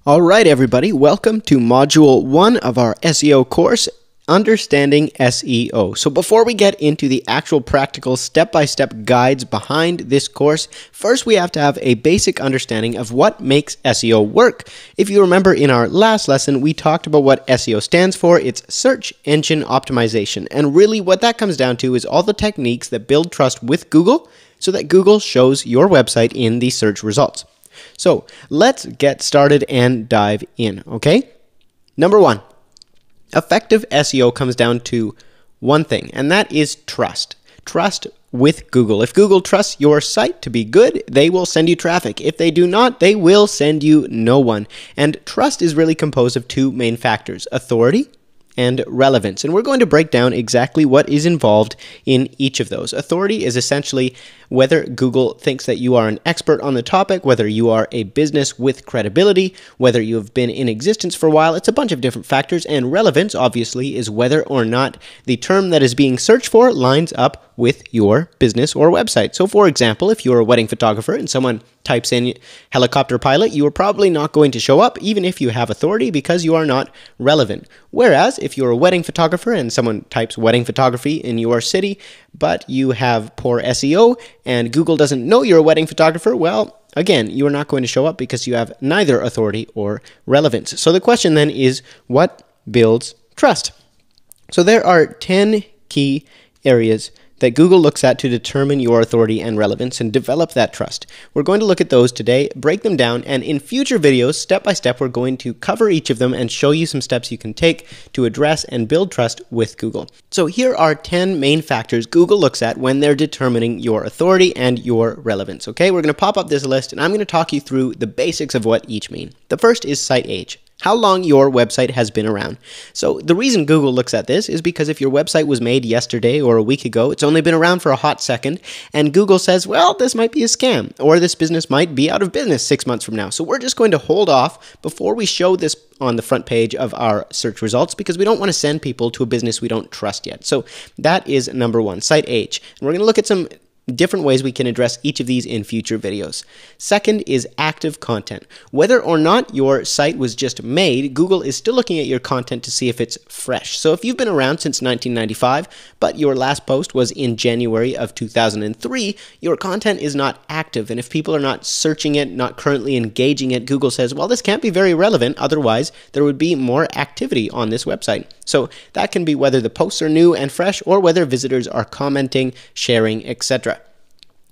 All right, everybody, welcome to Module 1 of our SEO course, Understanding SEO. So before we get into the actual practical step-by-step guides behind this course, first we have to have a basic understanding of what makes SEO work. If you remember in our last lesson, we talked about what SEO stands for. It's search engine optimization. And really what that comes down to is all the techniques that build trust with Google so that Google shows your website in the search results. So let's get started and dive in, okay? Number 1. Effective SEO comes down to one thing, and that is trust. Trust with Google. If Google trusts your site to be good, they will send you traffic. If they do not, they will send you no one. And trust is really composed of two main factors: authority and relevance. And we're going to break down exactly what is involved in each of those. Authority is essentially whether Google thinks that you are an expert on the topic, whether you are a business with credibility, whether you have been in existence for a while. It's a bunch of different factors. And relevance, obviously, is whether or not the term that is being searched for lines up with your business or website. So for example, if you're a wedding photographer and someone types in helicopter pilot, you are probably not going to show up even if you have authority because you are not relevant. Whereas if you're a wedding photographer and someone types wedding photography in your city, but you have poor SEO and Google doesn't know you're a wedding photographer, well, again, you are not going to show up because you have neither authority or relevance. So the question then is, what builds trust? So there are 10 key areas that Google looks at to determine your authority and relevance and develop that trust. We're going to look at those today, break them down, and in future videos, step by step, we're going to cover each of them and show you some steps you can take to address and build trust with Google. So here are 10 main factors Google looks at when they're determining your authority and your relevance. Okay, we're going to pop up this list and I'm going to talk you through the basics of what each mean. The first is site age. How long your website has been around. So the reason Google looks at this is because if your website was made yesterday or a week ago, it's only been around for a hot second, and Google says, well, this might be a scam, or this business might be out of business 6 months from now. So we're just going to hold off before we show this on the front page of our search results because we don't want to send people to a business we don't trust yet. So that is number 1, site age. And we're going to look at some different ways we can address each of these in future videos. Second is active content. Whether or not your site was just made, Google is still looking at your content to see if it's fresh. So if you've been around since 1995, but your last post was in January of 2003, your content is not active. And if people are not searching it, not currently engaging it, Google says, well, this can't be very relevant. Otherwise, there would be more activity on this website. So that can be whether the posts are new and fresh or whether visitors are commenting, sharing, etc.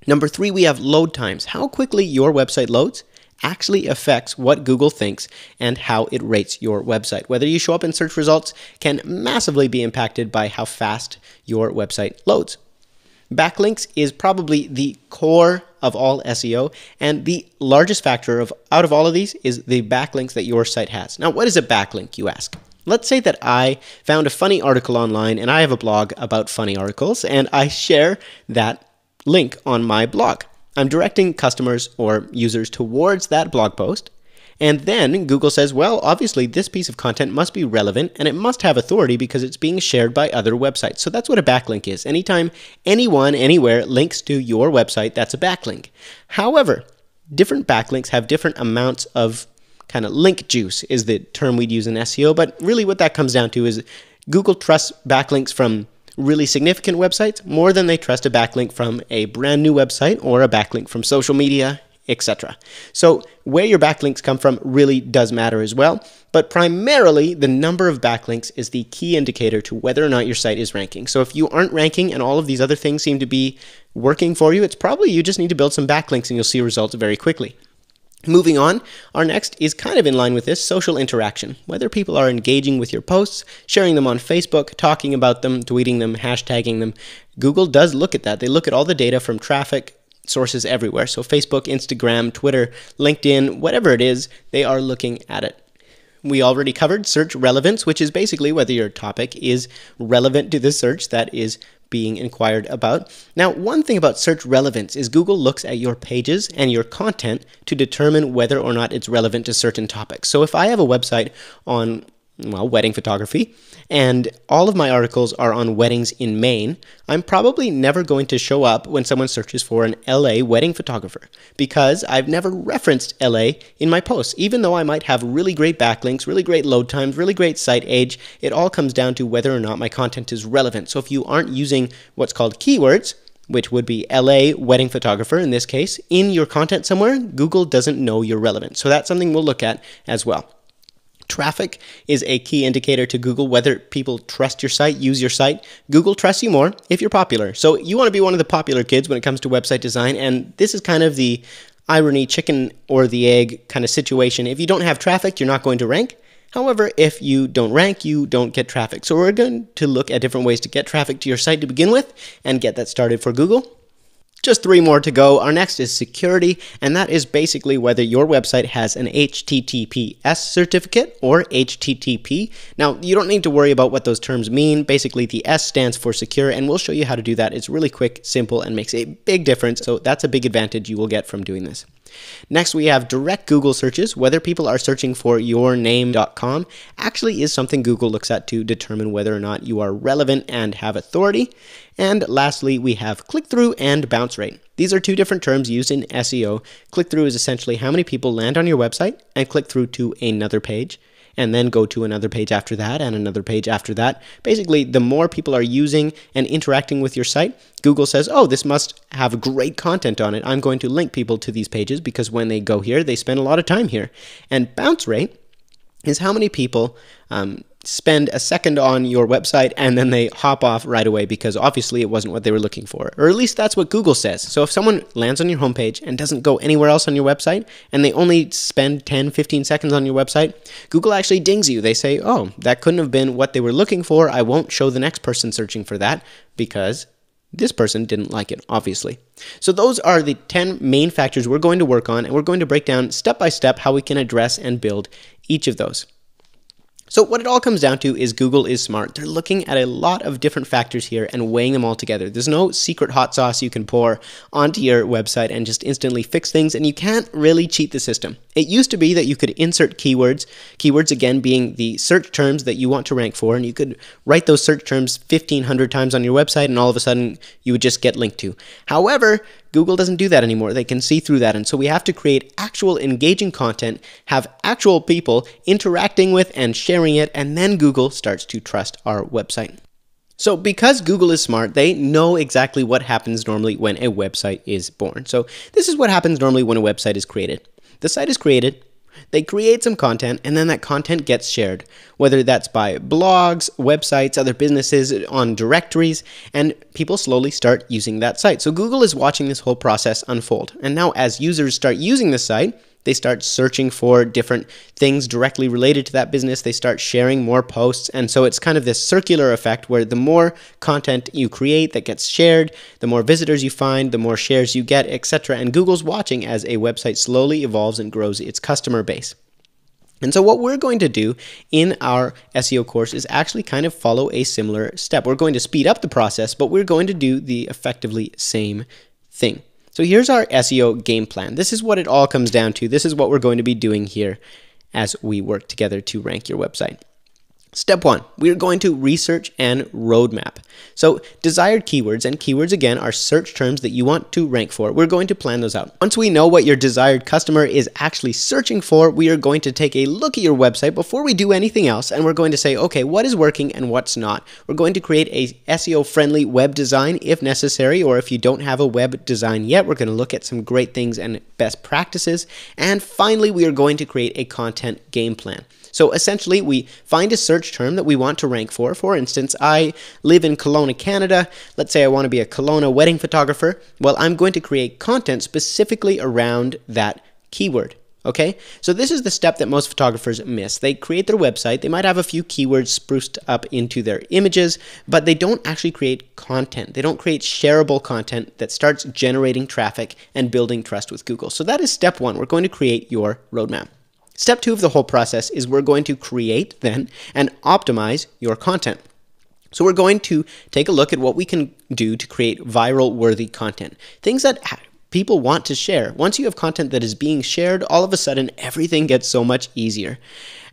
Number 3, we have load times. How quickly your website loads actually affects what Google thinks and how it rates your website. Whether you show up in search results can massively be impacted by how fast your website loads. Backlinks is probably the core of all SEO, and the largest factor out of all of these is the backlinks that your site has. Now, what is a backlink, you ask? Let's say that I found a funny article online and I have a blog about funny articles and I share that link on my blog. I'm directing customers or users towards that blog post, and then Google says, well, obviously this piece of content must be relevant and it must have authority because it's being shared by other websites. So that's what a backlink is. Anytime anyone, anywhere links to your website, that's a backlink. However, different backlinks have different amounts of kind of link juice is the term we'd use in SEO, but really what that comes down to is Google trusts backlinks from really significant websites more than they trust a backlink from a brand new website or a backlink from social media, etc. So where your backlinks come from really does matter as well, but primarily the number of backlinks is the key indicator to whether or not your site is ranking. So if you aren't ranking and all of these other things seem to be working for you, it's probably you just need to build some backlinks and you'll see results very quickly. Moving on, our next is kind of in line with this, social interaction. Whether people are engaging with your posts, sharing them on Facebook, talking about them, tweeting them, hashtagging them, Google does look at that. They look at all the data from traffic sources everywhere. So Facebook, Instagram, Twitter, LinkedIn, whatever it is, they are looking at it. We already covered search relevance, which is basically whether your topic is relevant to the search that is being inquired about. Now, one thing about search relevance is Google looks at your pages and your content to determine whether or not it's relevant to certain topics. So if I have a website on well, wedding photography, and all of my articles are on weddings in Maine, I'm probably never going to show up when someone searches for an LA wedding photographer because I've never referenced LA in my posts. Even though I might have really great backlinks, really great load times, really great site age, it all comes down to whether or not my content is relevant. So if you aren't using what's called keywords, which would be LA wedding photographer in this case, in your content somewhere, Google doesn't know you're relevant. So that's something we'll look at as well. Traffic is a key indicator to Google whether people trust your site, use your site. Google trusts you more if you're popular. So you want to be one of the popular kids when it comes to website design, and this is kind of the irony, chicken or the egg kind of situation. If you don't have traffic, you're not going to rank. However, if you don't rank, you don't get traffic. So we're going to look at different ways to get traffic to your site to begin with and get that started for Google. Just 3 more to go. Our next is security, and that is basically whether your website has an HTTPS certificate or HTTP. Now, you don't need to worry about what those terms mean. Basically, the S stands for secure, and we'll show you how to do that. It's really quick, simple, and makes a big difference. So that's a big advantage you will get from doing this. Next, we have direct Google searches. Whether people are searching for yourname.com actually is something Google looks at to determine whether or not you are relevant and have authority. And lastly, we have click-through and bounce rate. These are 2 different terms used in SEO. Click-through is essentially how many people land on your website and click through to another page, and then go to another page after that and another page after that. Basically, the more people are using and interacting with your site, Google says, oh, this must have great content on it. I'm going to link people to these pages because when they go here, they spend a lot of time here. And bounce rate is how many people spend a second on your website and then they hop off right away because obviously it wasn't what they were looking for. Or at least that's what Google says. So if someone lands on your homepage and doesn't go anywhere else on your website and they only spend 10, 15 seconds on your website, Google actually dings you. They say, oh, that couldn't have been what they were looking for. I won't show the next person searching for that because this person didn't like it, obviously. So those are the 10 main factors we're going to work on, and we're going to break down step by step how we can address and build each of those. So what it all comes down to is Google is smart. They're looking at a lot of different factors here and weighing them all together. There's no secret hot sauce you can pour onto your website and just instantly fix things, and you can't really cheat the system. It used to be that you could insert keywords, keywords again being the search terms that you want to rank for, and you could write those search terms 1,500 times on your website and all of a sudden you would just get linked to. However, Google doesn't do that anymore. They can see through that, and so we have to create actual engaging content, have actual people interacting with and sharing it, and then Google starts to trust our website. So because Google is smart, they know exactly what happens normally when a website is born. So this is what happens normally when a website is created. The site is created, they create some content, and then that content gets shared, whether that's by blogs, websites, other businesses, on directories, and people slowly start using that site. So Google is watching this whole process unfold. And now as users start using the site, they start searching for different things directly related to that business. They start sharing more posts. And so it's kind of this circular effect where the more content you create that gets shared, the more visitors you find, the more shares you get, etc. And Google's watching as a website slowly evolves and grows its customer base. And so what we're going to do in our SEO course is actually kind of follow a similar step. We're going to speed up the process, but we're going to do the effectively same thing. So here's our SEO game plan. This is what it all comes down to. This is what we're going to be doing here as we work together to rank your website. Step 1, we're going to research and roadmap. So desired keywords, and keywords again are search terms that you want to rank for. We're going to plan those out. Once we know what your desired customer is actually searching for, we are going to take a look at your website before we do anything else, and we're going to say, okay, what is working and what's not? We're going to create a SEO-friendly web design if necessary, or if you don't have a web design yet, we're going to look at some great things and best practices. And finally, we are going to create a content game plan. So essentially, we find a search term that we want to rank for. For instance, I live in Kelowna, Canada. Let's say I want to be a Kelowna wedding photographer. Well, I'm going to create content specifically around that keyword. Okay, so this is the step that most photographers miss. They create their website, they might have a few keywords spruced up into their images, but they don't actually create content. They don't create shareable content that starts generating traffic and building trust with Google. So that is step 1. We're going to create your roadmap. Step 2 of the whole process is we're going to create then and optimize your content. So we're going to take a look at what we can do to create viral worthy content. Things that people want to share. Once you have content that is being shared, all of a sudden everything gets so much easier.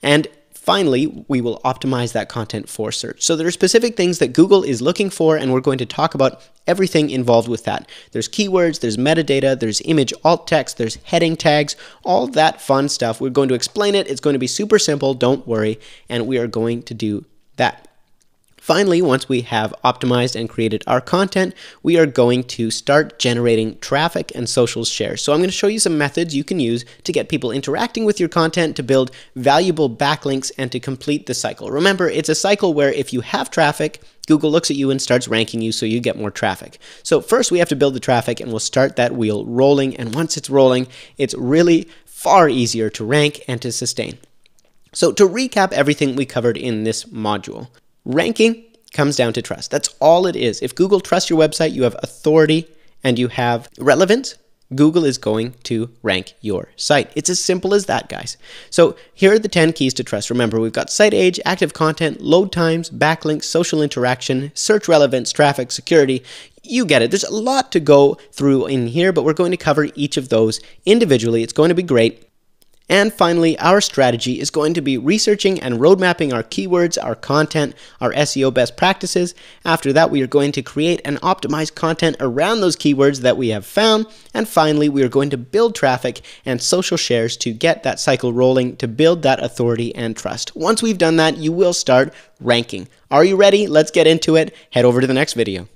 And finally, we will optimize that content for search. So there are specific things that Google is looking for, and we're going to talk about everything involved with that. There's keywords, there's metadata, there's image alt text, there's heading tags, all that fun stuff. We're going to explain it. It's going to be super simple, don't worry, and we are going to do that. Finally, once we have optimized and created our content, we are going to start generating traffic and social shares. So I'm going to show you some methods you can use to get people interacting with your content, to build valuable backlinks, and to complete the cycle. Remember, it's a cycle where if you have traffic, Google looks at you and starts ranking you so you get more traffic. So first we have to build the traffic, and we'll start that wheel rolling. And once it's rolling, it's really far easier to rank and to sustain. So to recap everything we covered in this module, ranking comes down to trust. That's all it is. If Google trusts your website, you have authority and you have relevance, Google is going to rank your site. It's as simple as that, guys. So here are the 10 keys to trust. Remember, we've got site age, active content, load times, backlinks, social interaction, search relevance, traffic, security. You get it. There's a lot to go through in here, but we're going to cover each of those individually. It's going to be great. And finally, our strategy is going to be researching and road mapping our keywords, our content, our SEO best practices. After that, we are going to create and optimize content around those keywords that we have found. And finally, we are going to build traffic and social shares to get that cycle rolling, to build that authority and trust. Once we've done that, you will start ranking. Are you ready? Let's get into it. Head over to the next video.